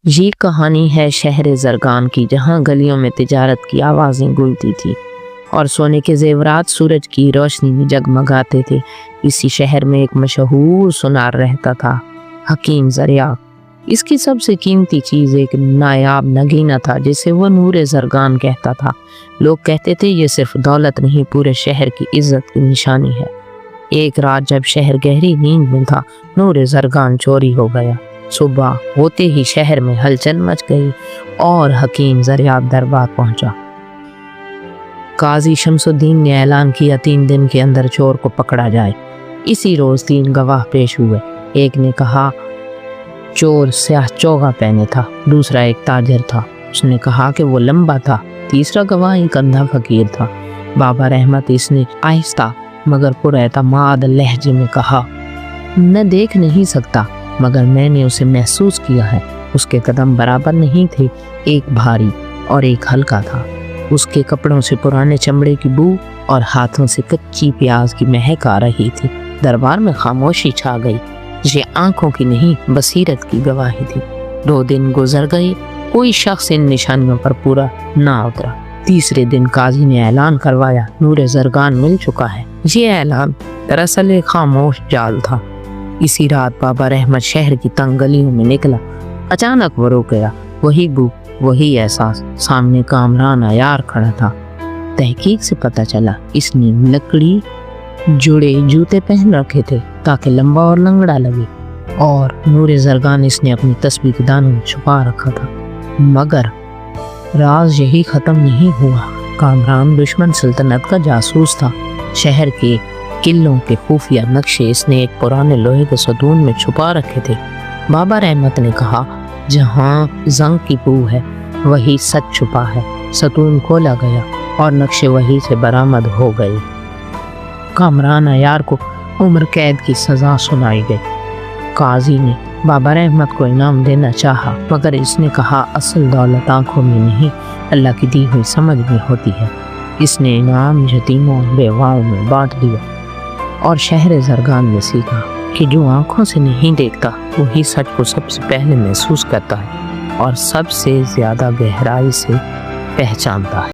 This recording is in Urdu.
یہ کہانی ہے شہر زرگان کی، جہاں گلیوں میں تجارت کی آوازیں گونجتی تھی اور سونے کے زیورات سورج کی روشنی میں جگمگاتے تھے۔ اسی شہر میں ایک مشہور سنار رہتا تھا، حکیم زریعہ۔ اس کی سب سے قیمتی چیز ایک نایاب نگینہ تھا جسے وہ نور زرگان کہتا تھا۔ لوگ کہتے تھے یہ صرف دولت نہیں، پورے شہر کی عزت کی نشانی ہے۔ ایک رات جب شہر گہری نیند میں تھا، نور زرگان چوری ہو گیا۔ صبح ہوتے ہی شہر میں ہلچل مچ گئی اور حکیم زریعہ دربار پہنچا۔ قاضی شمس الدین نے اعلان کیا 3 دن کے اندر چور کو پکڑا جائے۔ اسی روز 3 گواہ پیش ہوئے۔ ایک نے کہا چور سیاہ چوغا پہنے تھا، دوسرا ایک تاجر تھا، اس نے کہا کہ وہ لمبا تھا، تیسرا گواہ ایک اندھا فقیر تھا۔ بابا رحمت اس نے آہستہ مگر پراعتماد لہجے میں کہا، میں دیکھ نہیں سکتا مگر میں نے اسے محسوس کیا ہے۔ اس کے قدم برابر نہیں تھے، ایک بھاری اور ایک ہلکا تھا۔ اس کے کپڑوں سے پرانے چمڑے کی بو اور ہاتھوں سے کچی پیاز کی مہک آ رہی تھی۔ دربار میں خاموشی چھا گئی۔ یہ آنکھوں کی نہیں بصیرت کی گواہی تھی۔ 2 دن گزر گئے، کوئی شخص ان نشانیوں پر پورا نہ اترا۔ تیسرے دن قاضی نے اعلان کروایا، نور زرگان مل چکا ہے۔ یہ اعلان دراصل ایک خاموش جال تھا۔ اسی رات بابا رحمت شہر کی تنگ گلیوں میں نکلا۔ اچانک وہ رک گیا، وہی بو، وہی احساس۔ سامنے کامران عیار کھڑا تھا۔ تحقیق سے پتہ چلا اس نے لکڑی جڑے جوتے پہن رکھے تھے تاکہ لمبا اور لنگڑا لگے، اور نور زرگان اس نے اپنی تسبیح کے دانوں میں چھپا رکھا تھا۔ مگر راز یہی ختم نہیں ہوا۔ کامران دشمن سلطنت کا جاسوس تھا۔ شہر کے قلعوں کے خفیہ نقشے اس نے ایک پرانے لوہے کے ستون میں چھپا رکھے تھے۔ بابا رحمت نے کہا، جہاں زنگ کی بو ہے وہی سچ چھپا ہے۔ ستون کھولا گیا اور نقشے وہی سے برآمد ہو گئے۔ کامران عیار کو عمر قید کی سزا سنائی گئی۔ قاضی نے بابا رحمت کو انعام دینا چاہا، مگر اس نے کہا اصل دولت آنکھوں میں نہیں، اللہ کی دی ہوئی سمجھ میں ہوتی ہے۔ اس نے انعام یتیموں اور بیواؤں میں بانٹ دیا اور شہر زرگان میں سیکھا کہ جو آنکھوں سے نہیں دیکھتا وہی سچ کو سب سے پہلے محسوس کرتا ہے اور سب سے زیادہ گہرائی سے پہچانتا ہے۔